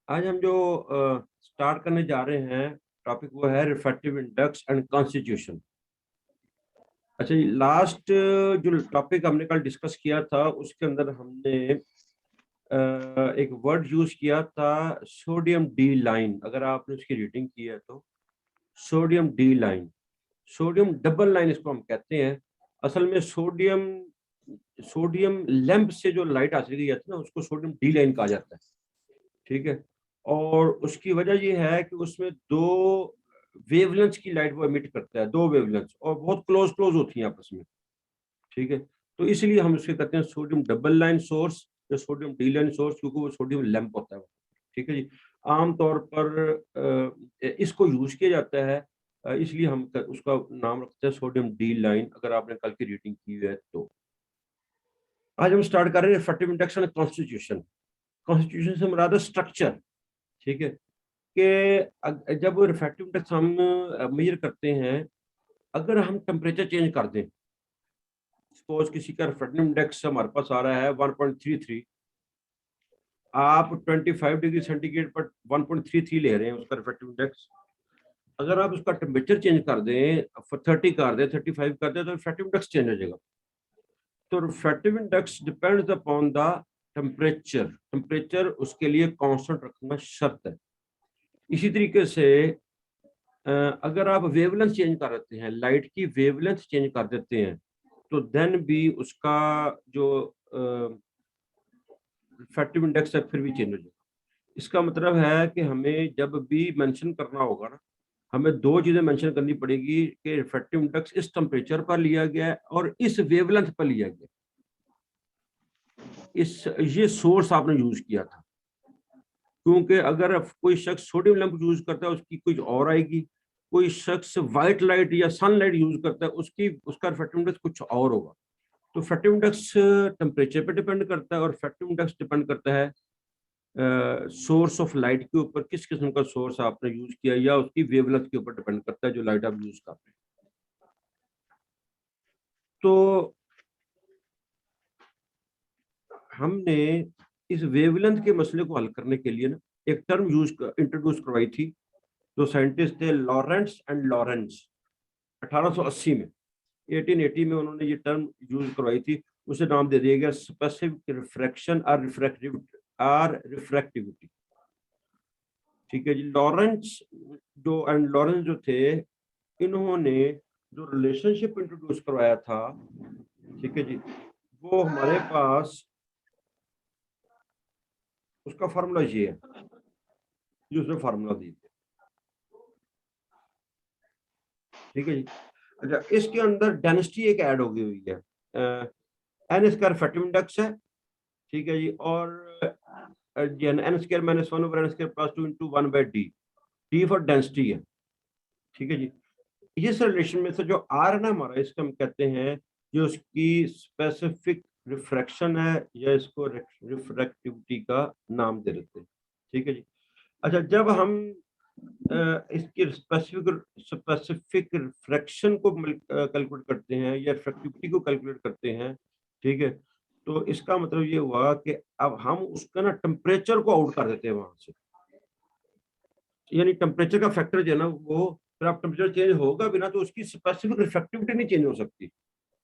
आज हम जो स्टार्ट करने जा रहे हैं टॉपिक वो है रिफ्रैक्टिव इंडेक्स एंड कॉन्स्टिट्यूशन। अच्छा जी, लास्ट जो टॉपिक हमने कल डिस्कस किया था उसके अंदर हमने एक वर्ड यूज किया था सोडियम डी लाइन। अगर आपने उसकी रीडिंग की है तो sodium D line, sodium double line इसको हम कहते हैं। असल में सोडियम सोडियम लैंप से जो लाइट हासिल की जाती है ना उसको सोडियम डी लाइन कहा जाता है। ठीक है। और उसकी वजह ये है कि उसमें दो वेवलेंथ की लाइट वो एमिट करता है, दो वेवलेंथ, और बहुत क्लोज क्लोज होती हैं आपस में। ठीक है। तो इसलिए हम उसके कहते हैं सोडियम डबल लाइन सोर्स या सोडियम डी लाइन सोर्स, क्योंकि वो सोडियम लैंप होता है। ठीक है जी। आमतौर पर इसको यूज किया जाता है, इसलिए हम उसका नाम रखते हैं सोडियम डी लाइन, अगर आपने कल की रीडिंग की है तो। आज हम स्टार्ट कर रहे हैं refractive index and constitution. Constitution से मुराद है स्ट्रक्चर। ठीक है। कि जब रिफ्रैक्टिव इंडेक्स हम मेजर करते हैं, अगर हम टेम्परेचर चेंज कर दें, सपोज किसी का रिफ्रैक्टिव इंडेक्स हमारे पास आ रहा है 1.33, आप 25 डिग्री सेंटीग्रेड पर 1.33 ले रहे हैं उसका रिफ्रैक्टिव इंडेक्स। अगर आप उसका टेम्परेचर चेंज कर दें, 30 कर दें, 35 कर दें, तो रिफ्रैक्टिव इंडेक्स चेंज हो जाएगा। तो refractive index depends upon the temperature. Temperature उसके लिए कांस्टेंट रखना शर्त है। इसी तरीके से अगर आप वेवलेंथ चेंज कर देते हैं, लाइट की वेवलेंथ चेंज कर देते हैं, तो देन भी उसका जो रिफ्रैक्टिव इंडेक्स है फिर भी चेंज हो जाएगा। इसका मतलब है कि हमें जब भी मेंशन करना होगा ना, हमें दो चीजें मेंशन करनी पड़ेगी कि रिफ्रैक्टिव इंडेक्स इस टेम्परेचर पर लिया गया है और इस वेवलेंथ पर लिया गया। इस ये सोर्स आपने यूज किया था, क्योंकि अगर कोई शख्स सोडियम लैंप यूज करता है उसकी कुछ और आएगी, कोई शख्स व्हाइट लाइट या सनलाइट यूज करता है उसकी उसका रिफ्रैक्टिव इंडेक्स कुछ और होगा। तो रिफ्रैक्टिव इंडेक्स टेम्परेचर पे डिपेंड करता है, और रिफ्रैक्टिव इंडेक्स डिपेंड करता है सोर्स ऑफ लाइट के ऊपर, किस किस्म का सोर्स आपने यूज किया, या उसकी वेवलेंथ के ऊपर डिपेंड करता है जो लाइट आप यूज कर रहे हैं। तो हमने इस वेवलेंथ के मसले को हल करने के लिए ना एक टर्म इंट्रोड्यूस करवाई थी। जो साइंटिस्ट थे लॉरेंट्ज एंड लॉरेंस, 1880 में, 1880 में उन्होंने ये टर्म यूज करवाई थी। उसे नाम दे दिया गया स्पेसिफिक रिफ्रैक्शन और रिफ्रैक्टिविटी। ठीक है जी। लॉरेंस जो थे, इन्होंने जो रिलेशनशिप इंट्रोड्यूस करवाया था, ठीक है जी, वो हमारे पास उसका फार्मूला ये है जो उसने फार्मूला दी थी। ठीक है जी। अच्छा, इसके अंदर डेंसिटी एक ऐड हो गई हुई है। एन इसका रिफ्रैक्टिव इंडेक्स है। ठीक है जी। और N square minus 1 over N square plus 2 into 1 by D. D for density है। ठीक है जी। इस रिलेशन में से जो आर है ना हमारा, इसको हम कहते हैं जो उसकी स्पेसिफिक रिफ्रैक्शन है, या इसको रिफ्रैक्टिविटी का नाम दे देते हैं। ठीक है जी। अच्छा, जब हम इसकी स्पेसिफिक स्पेसिफिक रिफ्रैक्शन को कैलकुलेट करते हैं या रिफ्रैक्टिविटी को कैलकुलेट करते हैं, ठीक है, तो इसका मतलब ये हुआ कि अब हम उसका ना टेम्परेचर को आउट कर देते हैं वहां से। यानी टेम्परेचर का फैक्टर जो है ना वो, फिर आप टेम्परेचर चेंज होगा बिना तो उसकी स्पेसिफिक रिफ्रैक्टिविटी नहीं चेंज हो सकती।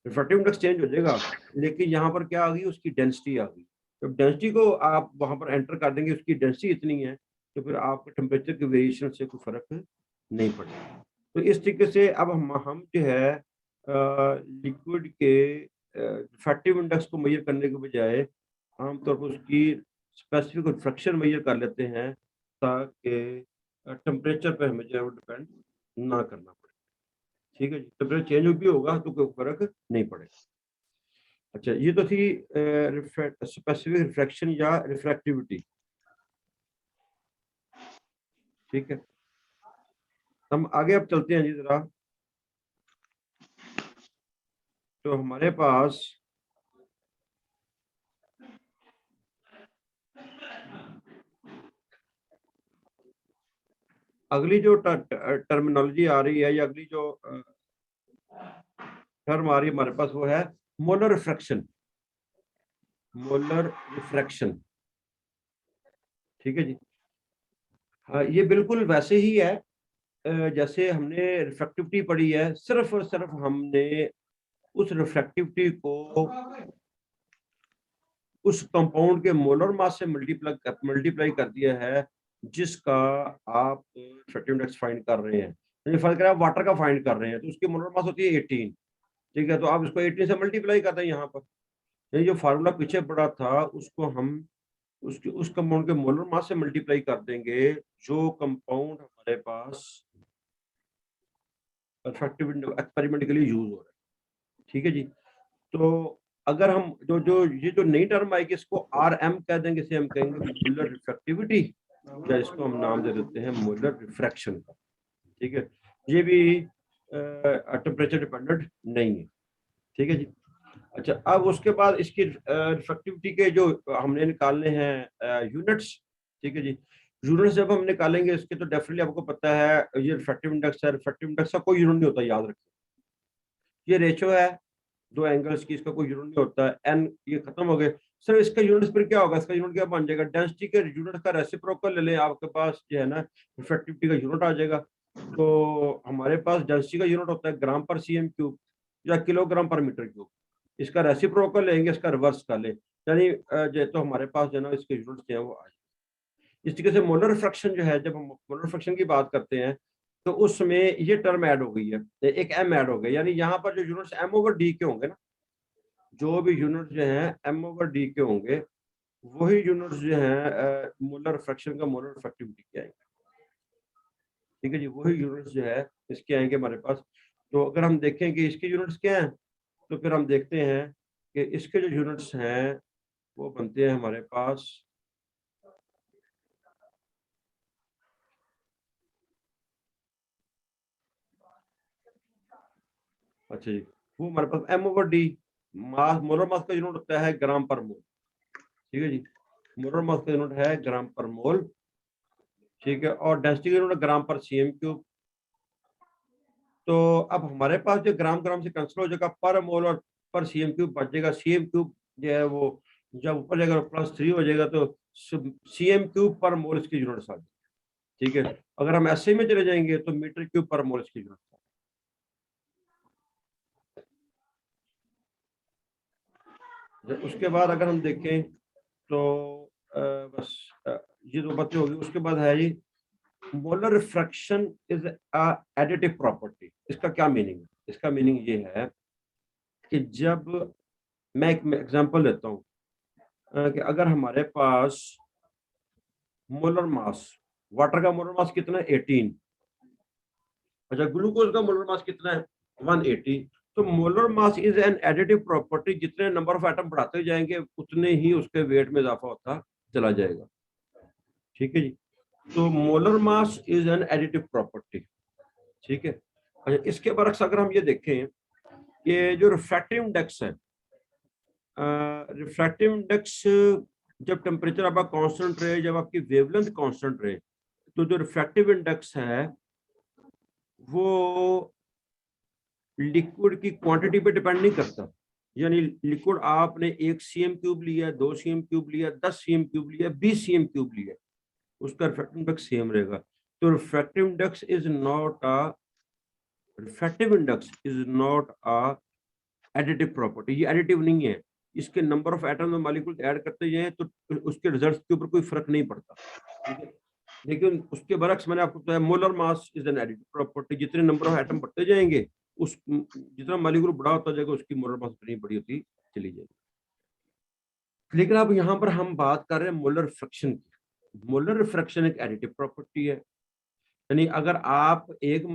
रिफ्रैक्टिव इंडेक्स चेंज हो जाएगा, लेकिन यहाँ पर क्या आ गई, उसकी डेंसिटी आ गई। जब डेंसिटी को आप वहां पर एंटर कर देंगे, उसकी डेंसिटी इतनी है, तो फिर आपके टेम्परेचर के वेरिएशन से कोई फर्क नहीं पड़ेगा। तो इस तरीके से अब हम जो है लिक्विड के रिफ्रैक्टिव इंडेक्स को मेजर करने के बजाय आमतौर पर उसकी स्पेसिफिक रिफ्रैक्शन मेजर कर लेते हैं, ताकि टेम्परेचर पे हमें जो है वो डिपेंड ना करना पड़े। ठीक है जी। टेम्परेचर चेंज भी होगा तो कोई फर्क नहीं पड़ेगा। अच्छा, ये तो थी स्पेसिफिक रिफ्रैक्शन या रिफ्रैक्टिविटी। ठीक है। हम आगे अब चलते हैं जी जरा। तो हमारे पास अगली जो टर्मिनोलॉजी आ रही है, या अगली जो टर्म आ रही है हमारे पास, वो है मोलर रिफ्रैक्शन। Molar refraction. ठीक है जी। हाँ, ये बिल्कुल वैसे ही है जैसे हमने रिफ्रैक्टिविटी पढ़ी है, सिर्फ और सिर्फ हमने उस रिफ्रैक्टिविटी को उस कंपाउंड के मोलर मास से मल्टीप्लाई कर दिया है जिसका आप रिफ्रैक्टिव इंडेक्स फाइंड कर रहे हैं। यानी फर्क है, आप वाटर का फाइंड कर रहे हैं तो उसकी मोलर मास होती है 18, ठीक है, तो आप इसको 18 से मल्टीप्लाई कर दें यहाँ पर। यानी जो फार्मूला पीछे पड़ा था उसको हम उसके उस कंपाउंड के मोलर मास से मल्टीप्लाई कर देंगे जो कंपाउंड हमारे पास इफेक्टिव एक्सपेरिमेंट के लिए यूज हो रहा है, ठीक है जी। तो अगर हम जो जो ये जो नई टर्म आएगी इसको आर एम कह देंगे, इसे हम कहेंगे मोलर रिफ्रैक्टिविटी, या इसको हम नाम दे देते हैं मोलर रिफ्रैक्शन का, ठीक है। ये भी टेम्परेचर डिपेंडेंट नहीं है, ठीक है जी। अच्छा, अब उसके बाद इसकी रिफ्रैक्टिविटी के जो हमने निकालने हैं यूनिट्स, ठीक है जी। यूनिट्स जब हम निकालेंगे इसके तो डेफिनेटली आपको पता है ये रिफ्रैक्टिव इंडेक्स है, रिफ्रैक्टिव इंडेक्स का कोई यूनिट नहीं होता, याद रखिए। ये रेशो है दो एंगल्स की, इसका कोई यूनिट नहीं होता है, एन ये खत्म हो गए। सर इसका यूनिट फिर क्या होगा, इसका यूनिट क्या बन जाएगा, डेंसिटी के यूनिट का रेसिप्रोकल ले लें, आपके पास जो है ना रिफ्रैक्टिविटी का यूनिट आ जाएगा। तो हमारे पास डेंसिटी का यूनिट होता है ग्राम पर सीएम क्यूब या किलोग्राम पर मीटर क्यूब, इसका रेसिप्रोकल लेंगे, इसका रिवर्स कर ले, यानी जो तो हमारे पास जो है ना इसके यूनिट्स जो है वो आ जाए। इस तरीके से मोलर फ्रैक्शन जो है, जब हम मोलर फ्रैक्शन की बात करते हैं तो उसमें ये टर्म ऐड हो गई है, एक एम ऐड हो गया, यानी यहाँ पर जो यूनिट्स एम ओवर डी के होंगे ना, जो भी यूनिट जो है एम ओवर डी के होंगे वही यूनिट्स जो है मोलर फ्रैक्शन का मोलर इफेक्टिविटी के आएंगे, ठीक है जी। वही यूनिट्स जो है इसके आएंगे हमारे पास। तो अगर हम देखें कि इसके यूनिट्स क्या हैं तो फिर हम देखते हैं कि इसके जो यूनिट्स हैं वो बनते हैं हमारे पास, अच्छा जी, वो हमारे पास M over D, mass molar mass का यूनिट होता है ग्राम पर मोल, ठीक है जी। मोलर मास का यूनिट है ग्राम पर मोल, ठीक है, और डेंसिटी का यूनिट ग्राम पर सीएम क्यूब। तो अब हमारे पास जो ग्राम ग्राम से कैंसिल हो जाएगा, पर मोल और पर सीएम क्यूब बचेगा। सीएम क्यूब जो है वो जब ऊपर जाएगा +3 हो जाएगा तो सीएम क्यूब पर मोल इसकी यूनिट आ जाएगी, ठीक है। अगर हम ऐसे में चले जाएंगे तो मीटर क्यूब पर मोल इसकी यूनिट। उसके बाद अगर हम देखें तो बस ये दो बातें होगी। उसके बाद है जी molar refraction is additive property. इसका क्या मीनिंग है, इसका मीनिंग ये है कि जब मैं एक एग्जांपल लेता हूँ कि अगर हमारे पास मोलर मास, वाटर का मोलर मास कितना है 18, अच्छा ग्लूकोज का मोलर मास कितना है 180। तो molar mass is an additive property, जितने नंबर ऑफ एटम बढ़ाते जाएंगे उतने ही उसके वेट में इजाफा होता चला जाएगा, ठीक है जी। तो molar mass is an additive property, ठीक है। अच्छा, इसके बरक्स अगर हम ये देखें कि जो रिफ्रैक्टिव इंडेक्स है, रिफ्रैक्टिव इंडेक्स जब टेम्परेचर आपका कांस्टेंट रहे, जब आपकी वेवलेंथ कांस्टेंट रहे, तो जो रिफ्रैक्टिव इंडेक्स है वो लिक्विड की क्वांटिटी पे डिपेंड नहीं करता। यानी लिक्विड आपने 1 सीएम क्यूब लिया, 2 सीएम क्यूब लिया, 10 सीएम क्यूब लिया, 20 सीएम क्यूब लिया, उसका रिफ्रैक्टिव इंडेक्स सेम रहेगा। तो refractive index is not a additive property, ये एडिटिव नहीं है। इसके नंबर ऑफ एटम और मॉलिक्यूल ऐड करते जाए तो उसके रिजल्ट्स के ऊपर कोई फर्क नहीं पड़ता, ठीक है। लेकिन उसके बरक्स मैंने आपको बताया molar mass is an additive property, जितने नंबर ऑफ एटम बढ़ते जाएंगे उस जितना मॉलिक्यूल बड़ा होता जाएगा उसकी मोलर मास उतनी बड़ी होती चली जाएगी। लेकिन अब यहाँ पर हम बात कर रहे हैं मोलर फ्रैक्शन की। मोलर फ्रैक्शन एक एडिटिव प्रॉपर्टी है, यानी अगर आप एक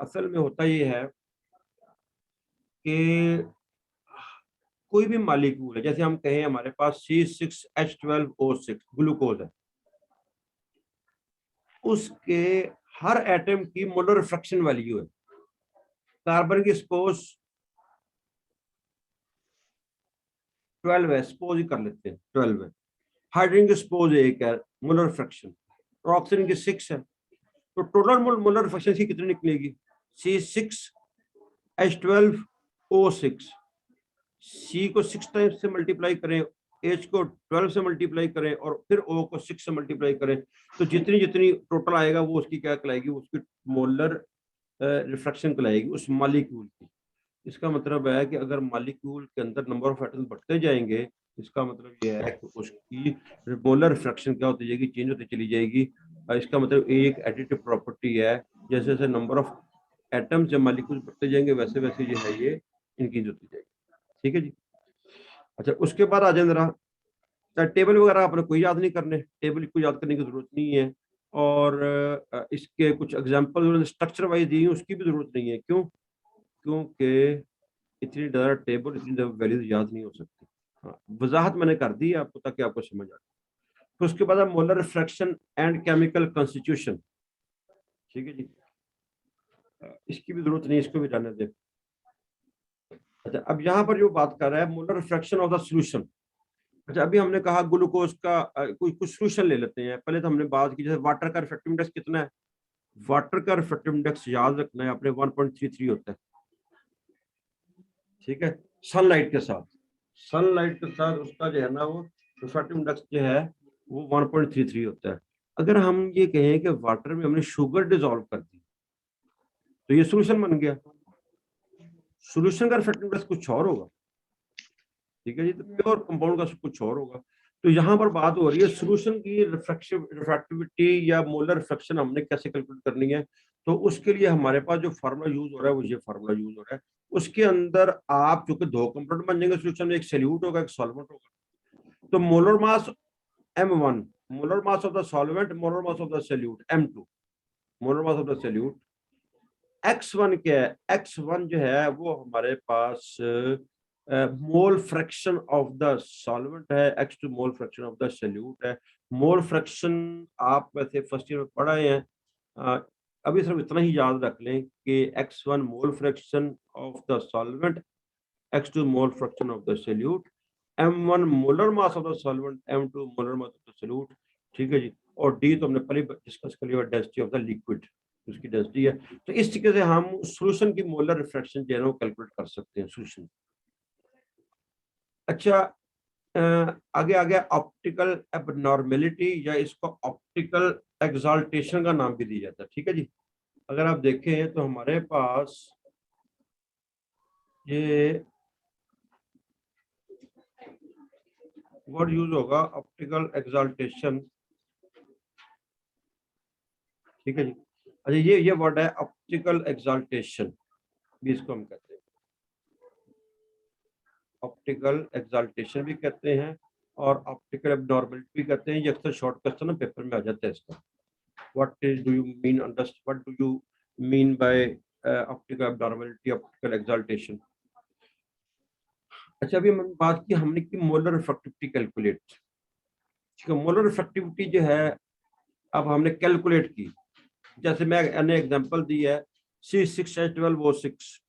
असल में होता ये है कि कोई भी मॉलिक्यूल है, जैसे हम कहें हमारे पास C6H12O6 ग्लूकोज है, उसके हर एटम की मोलर रिफ्रैक्शन वैल्यू है। कार्बन की सपोज 12 है, सपोज ही कर लेते हैं 12 है। हाइड्रोजन की सपोज 1 है मोलर रिफ्रैक्शन, और ऑक्सीजन की 6 है। तो टोटल मोलर रिफ्रैक्शन की कितनी निकलेगी, C6H12O6, C को 6 टाइम्स से मल्टीप्लाई करें एच को 12 से मल्टीप्लाई करें और फिर ओ को 6 से मल्टीप्लाई करें, तो जितनी जितनी टोटल आएगा वो उसकी क्या कहलाएगी, उसकी मोलर रिफ्रैक्शन कहलाएगी उस मॉलिक्यूल की। इसका मतलब है कि अगर मॉलिक्यूल के अंदर नंबर ऑफ एटम्स बढ़ते जाएंगे, इसका मतलब ये है कि उसकी मोलर रिफ्रैक्शन क्या होती जाएगी, चेंज होती चली जाएगी। इसका मतलब एक एडिटिव प्रॉपर्टी है, जैसे जैसे नंबर ऑफ एटम्स या मॉलिक्यूल बढ़ते जाएंगे वैसे वैसे जो है ये इंक्रीज होती जाएगी। ठीक है जी। अच्छा, उसके बाद आ जाए जरा, टेबल वगैरह आपने कोई याद नहीं करने, टेबल को याद करने की जरूरत नहीं है। और इसके कुछ एग्जांपल स्ट्रक्चर वाइज दी हैं, उसकी भी जरूरत नहीं है। क्यों? क्योंकि इतनी ज़्यादा टेबल, इतनी ज़्यादा वैल्यूज याद नहीं हो सकती। हाँ, वजाहत मैंने कर दी है आपको ताकि आपको समझ आ जाए। तो उसके बाद molar refraction and chemical constitution. ठीक है जी, इसकी भी जरूरत नहीं, इसको भी जाने दें। अच्छा, अब यहाँ पर जो बात कर रहा है molar refraction of the solution. अच्छा, अभी हमने कहा ग्लूकोज का कोई कुछ सोल्यूशन ले लेते हैं। पहले तो हमने बात की जैसे वाटर का रिफ्रैक्टिव इंडेक्स कितना है। वाटर का रिफ्रैक्टिव इंडेक्स याद रखना है अपने 1.33 होता है। ठीक है, सनलाइट के साथ, सनलाइट के साथ उसका जो है ना वो रिफ्रैक्टिव इंडेक्स जो है वो 1.33 होता है। अगर हम ये कहें कि वाटर में हमने शुगर डिसॉल्व कर दी तो ये सोल्यूशन बन गया। सोल्यूशन का रिफ्रैक्टिव इंडेक्स कुछ और होगा। ठीक है जी, तो प्योर कंपाउंड का कुछ और होगा। तो यहाँ पर बात हो रही है सोल्यूशन की रिफ्रैक्टिविटी या मोलर रिफ्रैक्शन हमने कैसे कैलकुलेट करनी है। तो उसके लिए हमारे पास जो फार्मूला यूज हो रहा है वो ये फार्मूला यूज हो रहा है। उसके अंदर आप जो कि दो कंपोनेंट बन जाएंगे सोल्यूशन में, एक सॉल्यूट होगा एक सॉल्वेंट होगा। तो molar mass m1, molar mass of the solvent, molar mass of the solute m2, molar mass of the solute. x1 क्या है? x1 जो है वो हमारे पास mole fraction of the solvent है, x2 mole fraction of the solute है। Mole fraction आप वैसे फर्स्ट ईयर में पढ़ाए हैं, अ, अभी सिर्फ इतना ही याद रख लें कि x1 mole fraction of the solvent, x2 mole fraction of the solute, m1 molar mass of the solvent, m2 molar mass of the solute. ठीक है जी। और डी तो हमने पहले डिस्कस कर लिया, डेंसिटी ऑफ द लिक्विड, उसकी डेंसिटी है। तो इस तरीके से हम सॉल्यूशन की मोलर रिफ्रैक्शन जो है वो कैलकुलेट कर सकते हैं सॉल्यूशन। अच्छा, आगे आ गया ऑप्टिकल एबनॉर्मेलिटी, या इसको ऑप्टिकल एक्साल्टेशन का नाम भी दिया जाता है। ठीक है जी। अगर आप देखें तो हमारे पास ये वर्ड यूज होगा ऑप्टिकल एक्साल्टेशन। ठीक है जी। अच्छा, ये वर्ड है ऑप्टिकल एक्साल्टेशन, भी इसको हम कहते हैं, ऑप्टिकल एक्साल्टेशन भी कहते हैं और ऑप्टिकल एबनॉर्मलिटी भी कहते हैं। ये अक्सर शॉर्ट क्वेश्चन पेपर में आ जाता है इसका। What do you mean what do you mean by optical abnormality, optical exaltation. अच्छा, अभी हमने बात की, हमने की मोलर रिफ्रैक्टिविटी कैलकुलेट। ठीक है, मोलर रिफ्रैक्टिविटी जो है अब हमने कैलकुलेट की। जैसे मैंने एग्जांपल दी है C6H12O6,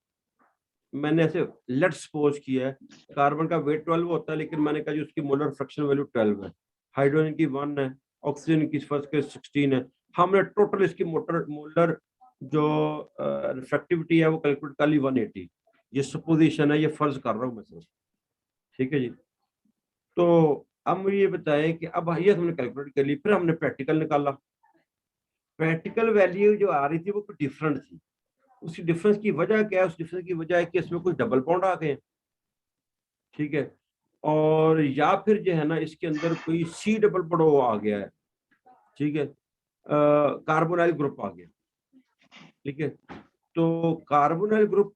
मैंने ऐसे लेट सपोज किया है कार्बन का वेट 12 होता है, लेकिन मैंने कहा जी उसकी मोलर फ्रैक्शन वैल्यू 12 है, हाइड्रोजन की 1 है, ऑक्सीजन की फर्स्ट के 16 है। हमने टोटल इसकी मोलर जो रिफ्रैक्टिविटी है वो कैलकुलेट कर ली 180। ये सपोजिशन है, ये फर्ज कर रहा हूँ मैं सिर्फ। ठीक है जी। तो अब मुझे ये बताएं कि अब ये हमने कैलकुलेट कर ली, फिर हमने प्रैक्टिकल निकाला। प्रैक्टिकल वैल्यू जो आ रही थी वो कुछ डिफरेंट थी। उसकी डिफरेंस की वजह क्या है? उस डिफरेंस की वजह है कि इसमें कुछ डबल बॉन्ड आ गए। ठीक है, और या फिर जो है ना इसके अंदर कोई सी डबल बॉन्ड आ गया है। ठीक है, कार्बोनाइल ग्रुप आ गया। ठीक है, तो carbonyl group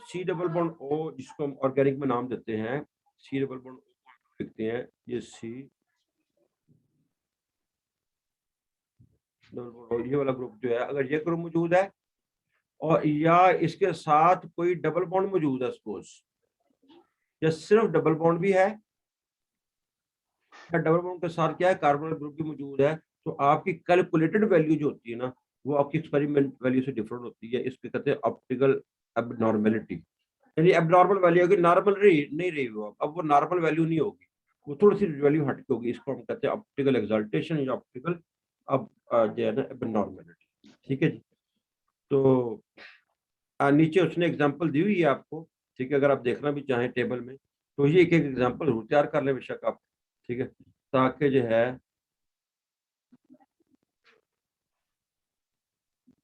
C double bond O, जिसको हम ऑर्गेनिक में नाम देते हैं सी डबल बॉन्ड ओ लिखते हैं, ये सी डबल बॉन्ड ओ, ये वाला ग्रुप जो है, अगर ये ग्रुप मौजूद है और या इसके साथ कोई डबल बॉन्ड मौजूद है सपोज, या सिर्फ डबल बॉन्ड भी है या डबल बॉन्ड के साथ क्या है कार्बोनाइल ग्रुप भी मौजूद है, तो आपकी कैलकुलेटेड वैल्यू जो होती है ना वो आपकी एक्सपेरिमेंट वैल्यू से डिफरेंट होती है। इसको कहते हैं ऑप्टिकल एबनॉर्मेलिटी। यानी एबनॉर्मल वैल्यू होगी, नॉर्मल नहीं रही वो, अब वो नॉर्मल वैल्यू नहीं होगी, वो थोड़ी सी वैल्यू हट के होगी। इसको हम कहते हैं ऑप्टिकल एक्साल्टेशन या ऑप्टिकल अब जो है ना एबनॉर्मेलिटी। ठीक है जी। तो नीचे उसने एग्जांपल दी हुई है आपको। ठीक है, अगर आप देखना भी चाहें टेबल में, तो ये एक एक एग्जाम्पल जरूर तैयार कर लें बेशक आप, ठीक है, ताकि जो है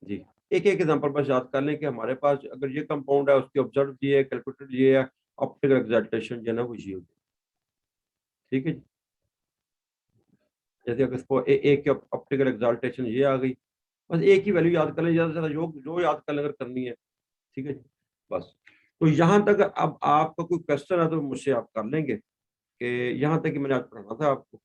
जी एक एक एग्जांपल बस याद कर लें कि हमारे पास अगर ये कंपाउंड है उसकी ऑब्जर्व ये है, कैलकुलेटेड ये है, ऑप्टिकल एक्साइटेशन जो है ना वो ये होगी, ठीक है जी। जैसे अगर इसको एक की ऑप्टिकल एक्साइटेशन ये आ गई, बस एक ही वैल्यू याद कर लें, ज्यादा से ज्यादा जो जो याद कर लें अगर करनी है, ठीक है जी, बस। तो यहाँ तक अब आपका कोई क्वेश्चन है तो मुझसे आप कर लेंगे, कि यहाँ तक कि मैंने आज पढ़ाना था आपको।